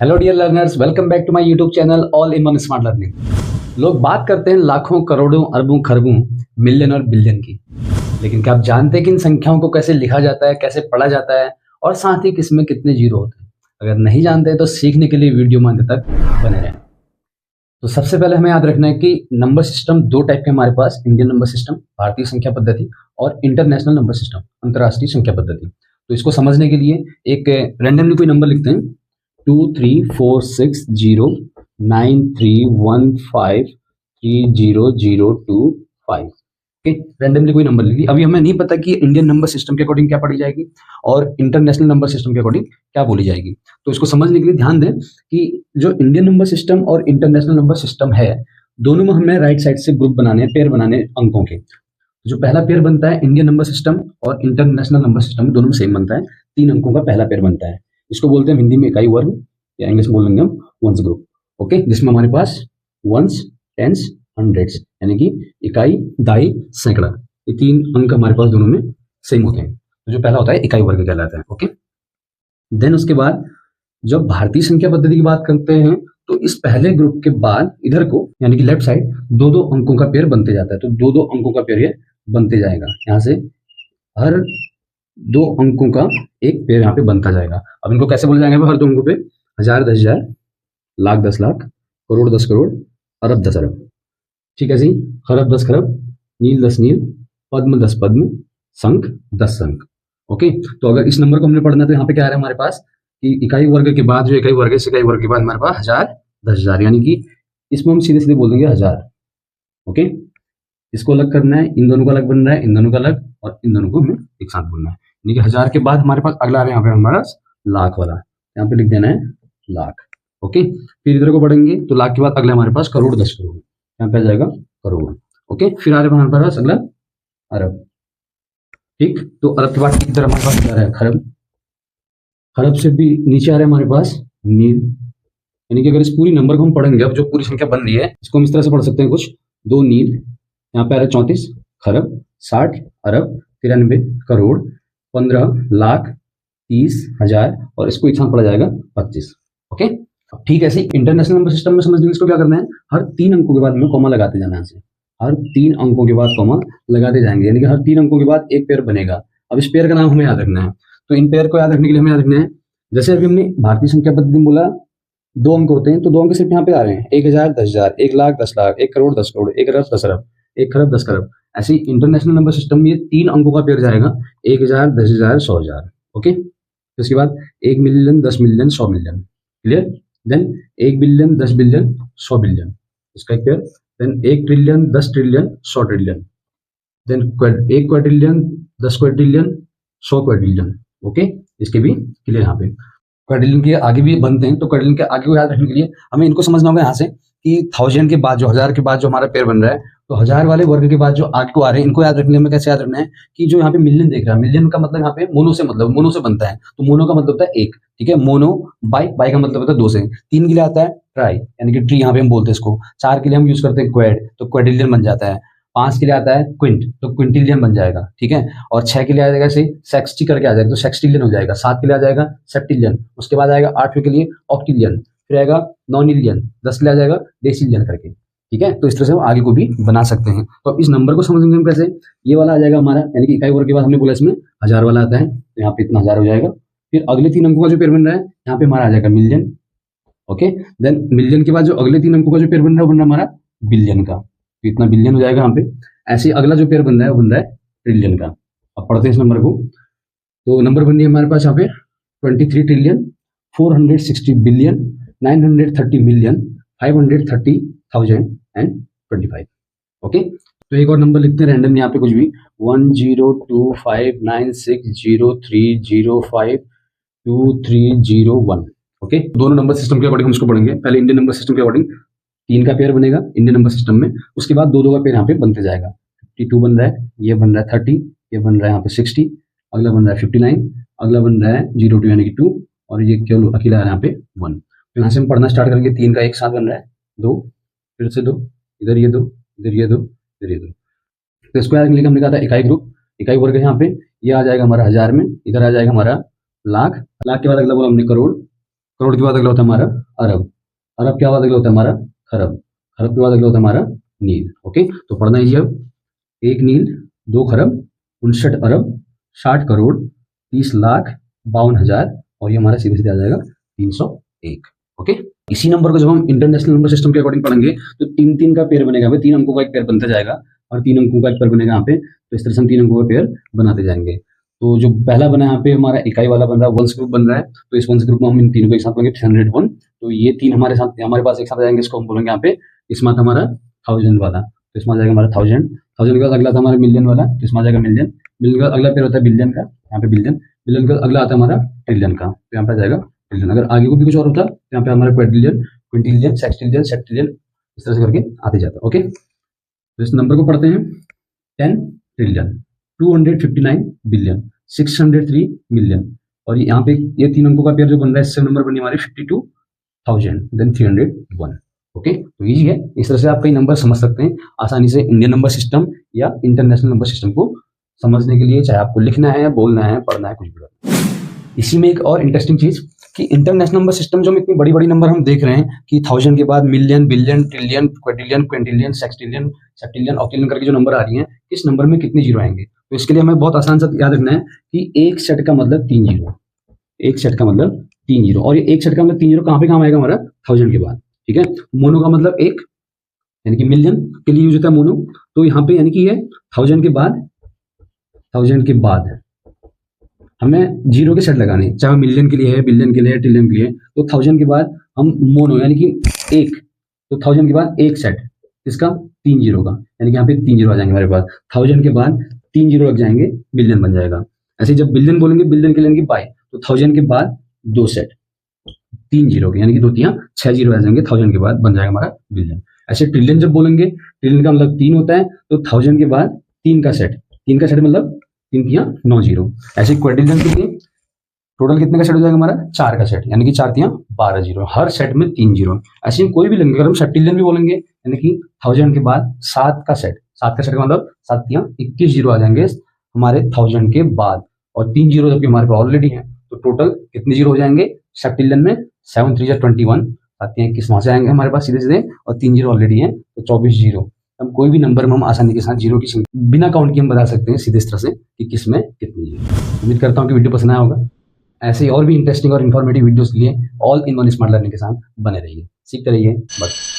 Hello dear learners, welcome back to my YouTube channel all in one smart learning. लोग बात करते हैं लाखों, करोड़ों, अरबों, खरबों, मिलियन और बिलियन की, लेकिन क्या आप जानते हैं कि इन संख्याओं को कैसे लिखा जाता है, कैसे पढ़ा जाता है और साथ ही किसमें कितने जीरो होते हैं? अगर नहीं जानते हैं तो सीखने के लिए वीडियो में अंत तक बने रहें। तो सबसे पहले हमें याद रखना है कि नंबर सिस्टम दो टाइप के हमारे पास, इंडियन नंबर सिस्टम भारतीय संख्या पद्धति और इंटरनेशनल नंबर सिस्टम अंतर्राष्ट्रीय संख्या पद्धति। तो इसको समझने के लिए एक रैंडमली कोई नंबर लिखते हैं, 23460931530025। ओके, रैंडमली कोई नंबर लिखिए। अभी हमें नहीं पता कि इंडियन नंबर सिस्टम के अकॉर्डिंग क्या पढ़ी जाएगी और इंटरनेशनल नंबर सिस्टम के अकॉर्डिंग क्या बोली जाएगी। तो इसको समझने के लिए ध्यान दें कि जो इंडियन नंबर सिस्टम और इंटरनेशनल नंबर सिस्टम है, दोनों में हमें राइट साइड से ग्रुप बनाने हैं, पेयर बनाने हैं अंकों के। जो पहला पेयर बनता है इंडियन नंबर सिस्टम और इंटरनेशनल नंबर सिस्टम, दोनों में सेम बनता है, 3 अंकों का पहला पेयर बनता है। इसको बोलते हैं हिंदी में इकाई वर्ग या इंग्लिश में बोलेंगे हम वंस ग्रुप। ओके, जिसमें हमारे पास वंस, टेंस, हंड्रेड्स यानी कि इकाई, दाई, सैकड़ा, ये 3 अंक हमारे पास दोनों में सेम होते हैं। तो जो पहला होता है इकाई वर्ग कहलाता है। ओके, देन उसके बाद जब भारतीय संख्या पद्धति की बात करते हैं तो इस पहले ग्रुप के बाद इधर को यानी कि लेफ्ट साइड दो दो अंकों का पेयर बनते जाता है। तो दो दो अंकों का पेयर ये बनते जाएगा, यहाँ से हर 2 अंकों का एक पेयर यहाँ पे बनता जाएगा। अब इनको कैसे बोले जाएंगे? हर 2 अंकों पे 1000 10,000, लाख 10,00,000, करोड़ 10 करोड़, अरब 10 अरब। ठीक है जी, खरब 10 खरब, नील 10 नील, पद्म 10 पद्म, शंख 10 शंख। ओके, तो अगर इस नंबर को हमने पढ़ना है तो यहाँ पे क्या आ रहा है हमारे पास कि इकाई वर्ग के बाद जो इकाई वर्ग है, इस इकाई वर्ग के बाद हमारे पास 1000 10,000, यानी कि इसमें हम सीधे सीधे बोल देंगे 1000। ओके, इसको अलग करना है, इन दोनों को अलग बन रहा है, इन दोनों का अलग और इन दोनों को हमें एक साथ बोलना है। यानी कि 1000 के बाद हमारे पास अगला आ रहा है यहाँ पे हमारा लाख वाला, यहाँ पे लिख देना है लाख। ओके, फिर इधर को बढ़ेंगे तो लाख के बाद अगला हमारे पास करोड़ 10 करोड़, यहाँ पे आ जाएगा करोड़। ओके, फिर आ रहा है हमारे पास अगला अरब। ठीक, तो अरब के बाद इधर हमारे पास आ रहा है खरब, खरब से भी नीचे आ रहा है हमारे पास नील। यानी कि अगर इस पूरी नंबर को हम पढ़ेंगे, अब जो पूरी संख्या बन रही है इसको हम इस तरह से पढ़ सकते हैं कुछ, 2 नील, यहाँ पे आ रहा है 34 खरब, 60 अरब, 93 करोड़, 15 लाख, 30,000 और इसको एक साथ पढ़ा जाएगा 25। ओके, अब ठीक है, ऐसे इंटरनेशनल नंबर सिस्टम में समझ लीजिए इसको क्या करना है, हर 3 अंकों के बाद में कॉमा लगाते जाना है। हर 3 अंकों के बाद कॉमा लगाते जाएंगे, यानी कि हर 3 अंकों के बाद एक पेयर बनेगा। अब इस पेयर का नाम हमें याद रखना है। तो इन पेयर को याद रखने के लिए हमें याद रखना है, जैसे अभी हमने भारतीय संख्या पद्धति में बोला 2 अंक होते हैं, तो 2 अंक सिर्फ यहाँ पे आ रहे हैं, 1000 10,000, 1 लाख 10 लाख, 1 करोड़ 10 करोड़, 1 अरब 10 अरब, 1 खरब 10 खरब। ऐसे ही इंटरनेशनल नंबर सिस्टम में ये 3 अंकों का पेयर जाएगा, 1000 10,000 100,000। ओके, उसके बाद 1 million 10 million 100 million, clear. Then 1 billion 10 billion 100 billion, इसका एक पेयर। Then 1 trillion 10 trillion 100 trillion. Then 1 quadrillion 10 quadrillion 100 quadrillion. Okay, इसके भी क्लियर यहाँ पे। क्वाड्रिलियन के आगे भी बनते हैं, तो क्वाड्रिलियन के आगे को याद रखने के लिए हमें इनको समझना होगा यहाँ से कि 1000 के बाद जो 1000 के बाद जो हमारा पेयर बन रहा है, तो 1000 वाले वर्ग के बाद जो आगे को आ रहे हैं इनको याद रखने में कैसे याद रखना है कि जो यहाँ पे मिलियन देख रहा है, मिलियन का मतलब यहाँ पे मोनो से, मतलब मोनो से बनता है, तो मोनो का मतलब होता है एक। ठीक है, मोनो बाई, बाई का मतलब होता है 2 से। 3 के लिए आता है ट्राई, यानी कि ट्री यहाँ पे हम बोलते हैं इसको। 4 के लिए हम यूज करते हैं क्वेड, तो क्वेड्रिलियन बन जाता है। 5 के लिए आता है क्विंट, तो क्विंटिलियन बन जाएगा। ठीक है, और 6 के लिए आ जाएगा ऐसे सेक्सटी करके आ जाएगा, तो सेक्सटिलियन हो जाएगा। 7 के लिए आ जाएगा सेप्टिलियन, उसके बाद आएगा 8वें के लिए ऑक्टिलियन, फिर आएगा नॉनिलियन, 10 के लिए आ जाएगा डेसिलियन करके। ठीक है, तो इस तरह से हम आगे को भी बना सकते हैं। तो अब इस नंबर को समझेंगे हम कैसे, ये वाला आ जाएगा हमारा, यानी कि इकाई वर्ग के बाद हमने बोला इसमें 1000 वाला आता है, तो यहाँ पे इतना 1000 हो जाएगा। फिर अगले 3 अंकों का जो पेयर बन रहा है यहाँ पे हमारा आ जाएगा मिलियन। ओके, देन मिलियन के बाद जो अगले 3 अंकों का जो पेयर बन रहा है वो बन रहा है हमारा बिलियन का, तो इतना बिलियन हो जाएगा यहाँ पे। ऐसे ही अगला जो पेयर बन रहा है वो बन रहा है ट्रिलियन का। अब पढ़ते हैं इस नंबर को, तो नंबर बन रही है हमारे पास यहाँ पे 23 ट्रिलियन 460 बिलियन 930 मिलियन 530,025। ओके, तो एक और नंबर लिखते हैं रैंडम यहाँ पे कुछ भी, 10259603052301। ओके, दोनों नंबर सिस्टम के अकॉर्डिंग हम इसको पढ़ेंगे। पहले इंडियन नंबर सिस्टम के अकॉर्डिंग 3 का पेयर बनेगा इंडियन नंबर सिस्टम में, उसके बाद 2 का पेयर यहाँ पे बनते जाएगा। 52 बन रहा है, ये बन रहा है 30, ये बन रहा है यहाँ पे 60, अगला बन रहा है 59, अगला बन रहा है 02 यानी कि 2, और ये केवल अकेला है यहाँ पे 1। तो यहाँ से हम पढ़ना स्टार्ट करेंगे। 3 का एक साथ बन रहा है 2, फिर से 2, इधर ये 2, इधर ये 2, इधर ये 2। तो इसको याद रखने के लिए हमने कहा था इकाई ग्रुप, इकाई वर्ग है यहाँ पे, ये आ जाएगा हमारा 1000 में, इधर आ जाएगा हमारा लाख, लाख के बाद अगला बोला हमने करोड़, करोड़ के बाद अगला होता है हमारा अरब, अरब के बाद अगला होता है हमारा खरब, खरब के बाद अगला होता है हमारा नील। ओके, तो पढ़ना है अब, 1 नील, 2 खरब, 59 अरब, 60 करोड़, 30 लाख, 52,000 और ये हमारा सीधे सीधे आ जाएगा 301। ओके, इसी नंबर को जब हम इंटरनेशनल नंबर सिस्टम के अकॉर्डिंग पढ़ेंगे तो 3-3 का पेयर बनेगा, 3 अंकों का एक पेयर बनता जाएगा और 3 अंकों का एक पेयर बनेगा यहाँ पे। तो इस तरह से हम 3 अंकों का पेयर बनाते जाएंगे। तो जो पहला बना यहाँ पे हमारा इकाई वाला बन रहा है, वंश ग्रुप बन रहा है, तो इस वंश ग्रुप में हम इन तीनों को एक साथ बोलेंगे 301। तो ये 3 हमारे साथ हमारे पास एक साथ जाएंगे, इसको हम बोलेंगे यहाँ पे इसमें आता हमारा 1000 वाला, तो इसमें आ जाएगा हमारा 1000। 1000 के बाद अगला था हमारा मिलियन वाला, तो इसमें आ जाएगा मिलियन। मिलियन का अगला पेयर होता है बिलियन का, यहाँ पे बिलियन। बिलियन का अगला आता है हमारा ट्रिलियन का, तो यहाँ पे आ जाएगा ट्रिलियन। अगर आगे को भी कुछ और होता तो यहाँ पे हमारा क्वाड्रिलियन, क्विंटिलियन, सेक्सटिलियन, सेप्टिलियन, इस तरह से करके आते जाता है। ओके, तो इस नंबर को पढ़ते हैं 10 ट्रिलियन, 259 बिलियन, 603 मिलियन और यहाँ पे ये 3 अंकों का पेयर जो बन रहा है, इससे नंबर बनी हमारी 52,000 देन 301। ओके, तो इजी है, इस तरह से आप कई नंबर समझ सकते हैं आसानी से इंडियन नंबर सिस्टम या इंटरनेशनल नंबर सिस्टम को समझने के लिए, चाहे आपको लिखना है, बोलना है, पढ़ना है, कुछ भी करना है। इसी में एक और इंटरेस्टिंग चीज कि इंटरनेशनल नंबर सिस्टम जो हम इतनी बड़ी बड़ी नंबर हम देख रहे हैं कि 1000 के बाद million, billion, trillion, quadrillion, quintillion, sextillion, septillion, octillion करके जो नंबर आ रही हैं, किस नंबर में कितने जीरो आएंगे। तो इसके लिए हमें बहुत आसान सा याद रखना है कि एक सेट का मतलब 3 जीरो, एक सेट का मतलब 3 जीरो, और ये एक सेट का मतलब 3 जीरो कहाँ पे काम आएगा हमारा 1000 के बाद। ठीक है, मोनो का मतलब एक, यानी कि मिलियन के लिए यूज होता है मोनो, तो यहाँ पे यानी कि ये 1000 के बाद, 1000 के बाद हमें जीरो के सेट लगाने, चाहे मिलियन के लिए है, बिलियन के लिए है, ट्रिलियन के लिए है, तो 1000 के बाद हम मोनो यानी कि एक, तो 1000 के बाद एक सेट इसका 3 जीरो का, यानी कि यहाँ पे 3 जीरो आ जाएंगे हमारे पास। 1000 के बाद 3 जीरो लग जाएंगे, बिलियन बन जाएगा। ऐसे जब बिलियन बोलेंगे, बिलियन के लिए बाय, तो 1000 के बाद 2 सेट 3 जीरो के, यानी कि 2 3 6 जीरो आ जाएंगे, 1000 के बाद बन जाएगा हमारा बिलियन। ऐसे ट्रिलियन जब बोलेंगे, ट्रिलियन का मतलब 3 होता है, तो 1000 के बाद 3 का सेट, 3 का सेट मतलब 3 3 9 जीरो। ऐसे क्वाड्रिलियन के लिए टोटल कितने का सेट हो जाएगा हमारा 4 का सेट, यानी कि 4 3 12 जीरो, हर सेट में 3 जीरो। ऐसे हम कोई भी लेंगे, अगर हम सेप्टिलियन भी बोलेंगे, यानी कि 1000 के बाद 7 का सेट, 7 का सेट का मतलब 7 3 21 जीरो आ जाएंगे हमारे 1000 के बाद, और 3 जीरो जबकि हमारे पास ऑलरेडी है, तो टोटल कितने जीरो हो जाएंगे सेप्टिलियन में 7 3 21, 7 3 21 वहां से आएंगे हमारे पास सीधे सीधे, और 3 जीरो ऑलरेडी है, तो 24 जीरो। हम कोई भी नंबर में हम आसानी के साथ जीरो की बिना काउंट के हम बता सकते हैं सीधे इस तरह से कि किस में कितने जीरो। उम्मीद करता हूँ कि वीडियो पसंद आया होगा। ऐसे ही और भी इंटरेस्टिंग और इन्फॉर्मेटिव वीडियोस के लिए all in one smart learning के साथ बने रहिए, सीखते रहिए। बस।